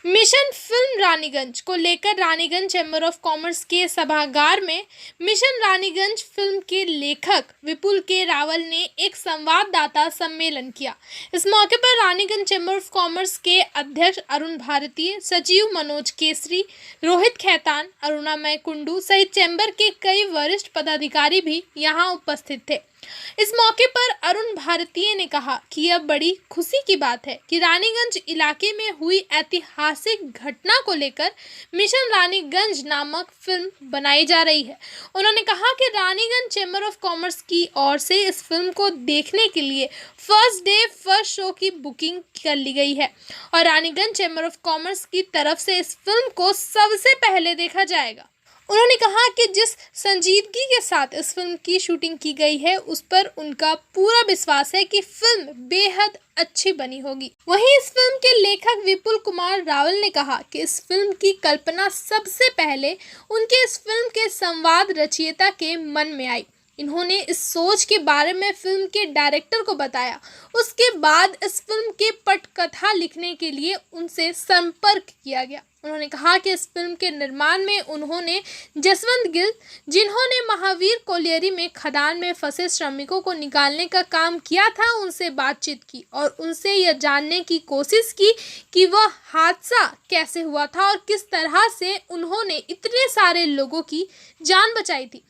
Mission film Raniganj को लेकर Raniganj chamber of commerce के सभागार में मिशन रानीगंज फिल्म के लेखक विपुल के रावल ने एक संवाददाता सम्मेलन किया। इस मौके पर रानीगंज चैम्बर ऑफ कॉमर्स के अध्यक्ष अरुण भारती, सचिव मनोज केसरी, रोहित खैतान, अरुणामय कुंडू सहित चैम्बर के कई वरिष्ठ पदाधिकारी भी यहां उपस्थित थे। इस मौके पर अरुण भारतीय ने कहा कि यह बड़ी खुशी की बात है कि रानीगंज इलाके में हुई ऐतिहासिक घटना को लेकर मिशन रानीगंज नामक फिल्म बनाई जा रही है। उन्होंने कहा कि रानीगंज चैम्बर ऑफ कॉमर्स की ओर से इस फिल्म को देखने के लिए फर्स्ट डे फर्स्ट शो की बुकिंग कर ली गई है और रानीगंज चैम्बर ऑफ कॉमर्स की तरफ से इस फिल्म को सबसे पहले देखा जाएगा। उन्होंने कहा कि जिस संजीदगी के साथ इस फिल्म की शूटिंग की गई है उस पर उनका पूरा विश्वास है कि फिल्म बेहद अच्छी बनी होगी। वहीं इस फिल्म के लेखक विपुल कुमार रावल ने कहा कि इस फिल्म की कल्पना सबसे पहले उनके इस फिल्म के संवाद रचयिता के मन में आई। इन्होंने इस सोच के बारे में फिल्म के डायरेक्टर को बताया। उसके बाद इस फिल्म के पटकथा लिखने के लिए उनसे संपर्क किया गया। उन्होंने कहा कि इस फिल्म के निर्माण में उन्होंने जसवंत गिल, जिन्होंने महावीर कोलियरी में खदान में फंसे श्रमिकों को निकालने का काम किया था, उनसे बातचीत की और उनसे यह जानने की कोशिश की कि वह हादसा कैसे हुआ था और किस तरह से उन्होंने इतने सारे लोगों की जान बचाई थी।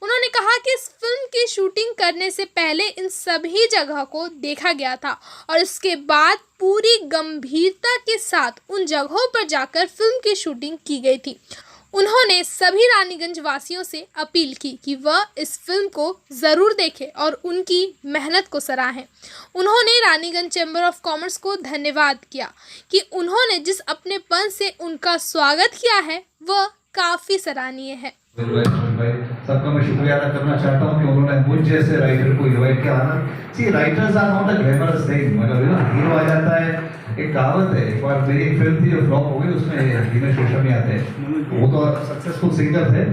उन्होंने कहा कि इस फिल्म की शूटिंग करने से पहले इन सभी जगह को देखा गया था और इसके बाद पूरी गंभीरता के साथ उन जगहों पर जाकर फिल्म की शूटिंग की गई थी। उन्होंने सभी रानीगंज वासियों से अपील की कि वह इस फिल्म को ज़रूर देखें और उनकी मेहनत को सराहें। उन्होंने रानीगंज चैम्बर ऑफ कॉमर्स को धन्यवाद किया कि उन्होंने जिस अपनेपन से उनका स्वागत किया है वह काफ़ी सराहनीय है। सबका मैं शुक्रिया अदा करना चाहता हूँ कि उन्होंने मुझ जैसे राइटर को इनवाइट किया ना। See writers are not a glamorous thing, मतलब हीरो आ जाता है। एक कहावत है, एक बार मेरी एक फिल्म थी जो फ्लॉप हो गई, उसमें हिमेश रेशमिया आते हैं, वो तो सक्सेसफुल सिंगर थे।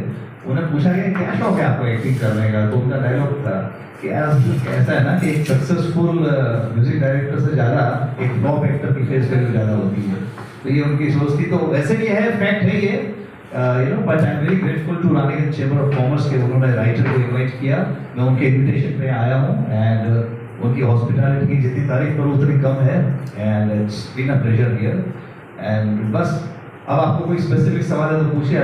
उन्हें पूछा गया क्या शौक है आपको एक्टिंग करने का, तो उनका डायलॉग था कि ऐसा है ना कि एक सक्सेसफुल म्यूजिक डायरेक्टर से ज़्यादा एक फ्लॉप एक्टर की फेस वैल्यू ज़्यादा होती है। तो ये उनकी सोच थी। तो वैसे भी है, फैक्ट है ये। But I am very grateful to Raniganj chamber of commerce के उन्होंने राइटर को इनवाइट किया। मैं उनके इनविटेशन पे आया हूँ एंड उनकी हॉस्पिटैलिटी की जितनी तारीफ करूँ उतनी कम है and it's been a pleasure here. And बस अब आपको कोई स्पेसिफिक सवाल है तो पूछिए।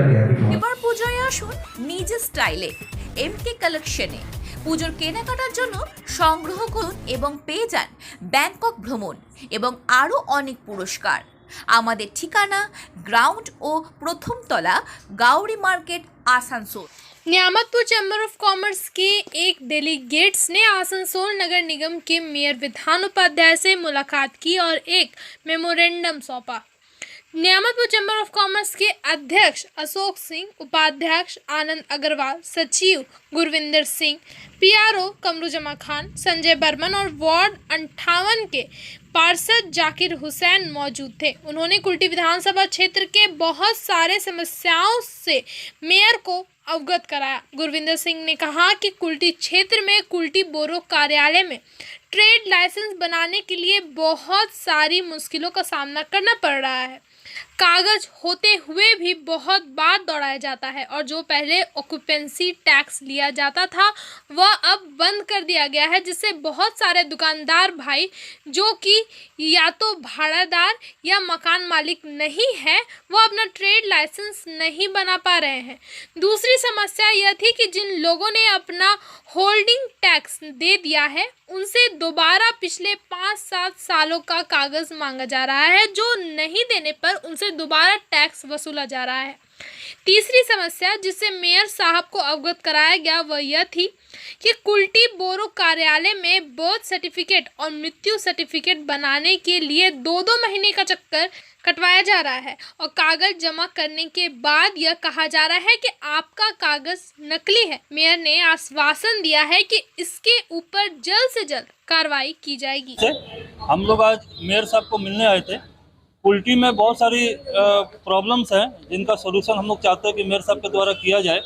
এবার পূজায় আসুন নিজ স্টাইলে এমকে কালেকশনে। পুজোর কেনাকাটার জন্য সংগ্রহ করুন এবং পেয়ে যান ব্যাংকক ভ্রমণ এবং আরও অনেক পুরস্কার। আমাদের ঠিকানা গ্রাউন্ড ও প্রথম তলা, Gauri market, Asansol. Nyamatpur chamber of commerce के एक डेलीगेट्स ने आसनसोल नगर निगम के मेयर विधान उपाध्याय से मुलाकात की और एक मेमोरेंडम सौंपा। न्यामतपुर चैम्बर ऑफ कॉमर्स के अध्यक्ष अशोक सिंह, उपाध्यक्ष आनंद अग्रवाल, सचिव गुरविंदर सिंह, पीआरओ कमरुजमा खान, संजय बर्मन और वार्ड 58 के पार्षद जाकिर हुसैन मौजूद थे। उन्होंने कुल्टी विधानसभा क्षेत्र के बहुत सारे समस्याओं से मेयर को अवगत कराया। गुरविंदर सिंह ने कहा कि कुल्टी क्षेत्र में कुल्टी बोरो कार्यालय में ट्रेड लाइसेंस बनाने के लिए बहुत सारी मुश्किलों का सामना करना पड़ रहा है। कागज होते हुए भी बहुत बार दौड़ाया जाता है और जो पहले ऑक्यूपेंसी टैक्स लिया जाता था वह अब बंद कर दिया गया है, जिससे बहुत सारे दुकानदार भाई जो कि या तो भाड़ादार या मकान मालिक नहीं है वह अपना ट्रेड लाइसेंस नहीं बना पा रहे हैं। दूसरी समस्या यह थी कि जिन लोगों ने अपना होल्डिंग टैक्स दे दिया है उनसे दोबारा पिछले 5-7 सालों का कागज़ मांगा जा रहा है, जो नहीं देने पर उनसे दोबारा टैक्स वसूला जा रहा है। तीसरी समस्या जिससे मेयर साहब को अवगत कराया गया वह यह थी कि कुल्टी बोरो कार्यालय में बर्थ सर्टिफिकेट और मृत्यु सर्टिफिकेट बनाने के लिए 2-2 महीने का चक्कर कटवाया जा रहा है और कागज जमा करने के बाद यह कहा जा रहा है कि आपका कागज नकली है। मेयर ने आश्वासन दिया है कि इसके ऊपर जल्द से जल्द कार्रवाई की जाएगी। हम लोग आज मेयर साहब को मिलने आए थे। कुल्टी में बहुत सारी प्रॉब्लम्स हैं जिनका सोल्यूशन हम लोग चाहते हैं कि मेयर साहब के द्वारा किया जाए।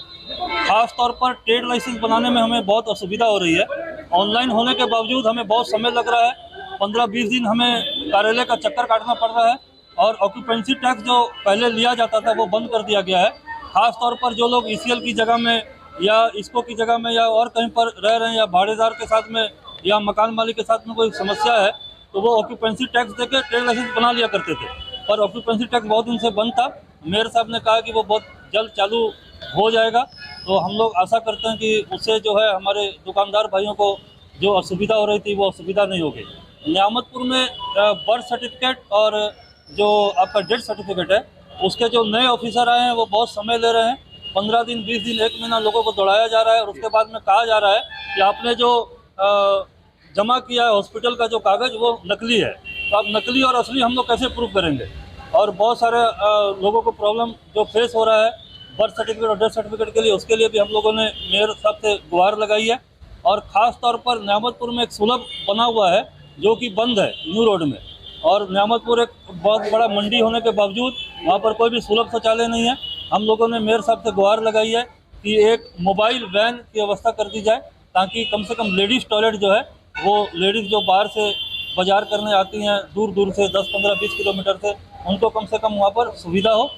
खास तौर पर ट्रेड लाइसेंस बनाने में हमें बहुत असुविधा हो रही है। ऑनलाइन होने के बावजूद हमें बहुत समय लग रहा है। 15-20 दिन हमें कार्यालय का चक्कर काटना पड़ रहा है। और ऑक्यूपेंसी टैक्स जो पहले लिया जाता था वो बंद कर दिया गया है। खास तौर पर जो लोग ईसीएल की जगह में या इसको की जगह में या और कहीं पर रह रहे हैं या भाड़ेदार के साथ में या मकान मालिक के साथ में कोई समस्या है तो वो ऑक्यूपेंसी टैक्स देके ट्रेड लाइसेंस बना लिया करते थे, पर ऑक्यूपेंसी टैक्स बहुत दिन से बंद था। मेयर साहब ने कहा कि वो बहुत जल्द चालू हो जाएगा, तो हम लोग आशा करते हैं कि उससे जो है हमारे दुकानदार भाइयों को जो असुविधा हो रही थी वो असुविधा नहीं होगी। नियामतपुर में बर्थ सर्टिफिकेट और जो आपका डेथ सर्टिफिकेट है उसके जो नए ऑफिसर आए हैं वो बहुत समय ले रहे हैं। 15 दिन 20 दिन 1 महीना लोगों को दौड़ाया जा रहा है और उसके बाद में कहा जा रहा है कि आपने जो जमा किया है हॉस्पिटल का जो कागज़ वो नकली है। तो अब नकली और असली हम लोग कैसे प्रूव करेंगे? और बहुत सारे लोगों को प्रॉब्लम जो फेस हो रहा है बर्थ सर्टिफिकेट और डेथ सर्टिफिकेट के लिए, उसके लिए भी हम लोगों ने मेयर साहब से गुहार लगाई है। और ख़ास तौर पर नियामतपुर में एक सुलभ बना हुआ है जो कि बंद है न्यू रोड में, और नियामतपुर एक बहुत बड़ा मंडी होने के बावजूद वहाँ पर कोई भी सुलभ शौचालय नहीं है। हम लोगों ने मेयर साहब से गुहार लगाई है कि एक मोबाइल वैन की व्यवस्था कर दी जाए ताकि कम से कम लेडीज़ टॉयलेट जो है वो लेडीज़ जो बाहर से बाजार करने आती हैं दूर दूर से 10, 15, 20 किलोमीटर से, उनको कम से कम वहाँ पर सुविधा हो।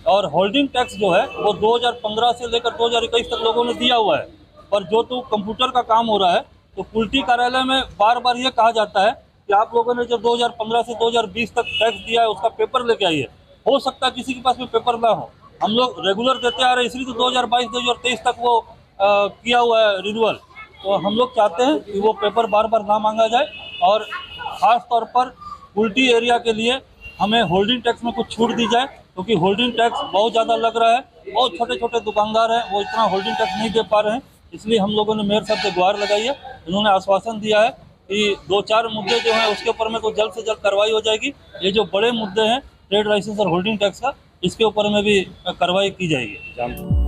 और होल्डिंग टैक्स जो है वो 2015 से लेकर 2021 तक लोगों ने दिया हुआ है, पर जो तो कंप्यूटर का काम हो रहा है तो कुल्टी कार्यालय में बार बार ये कहा जाता है कि आप लोगों ने जो 2015 से 2020 तक टैक्स दिया है उसका पेपर लेके आइए। हो सकता है किसी के पास में पेपर ना हो, हम लोग रेगुलर देते आ रहे हैं, इसलिए तो 2022-2023 तक वो किया हुआ है रिन्यूअल। तो हम लोग चाहते हैं कि वो पेपर बार बार ना मांगा जाए, और ख़ास तौर पर कुल्टी एरिया के लिए हमें होल्डिंग टैक्स में कुछ छूट दी जाए, क्योंकि होल्डिंग टैक्स बहुत ज़्यादा लग रहा है। बहुत छोटे छोटे दुकानदार हैं वो इतना होल्डिंग टैक्स नहीं दे पा रहे हैं, इसलिए हम लोगों ने मेयर साहब से गुहार लगाई है। उन्होंने आश्वासन दिया है कि 2-4 मुद्दे जो हैं उसके ऊपर में तो जल्द से जल्द कार्रवाई हो जाएगी। ये जो बड़े मुद्दे हैं ट्रेड लाइसेंस और होल्डिंग टैक्स का, इसके ऊपर में भी कार्रवाई की जाएगी।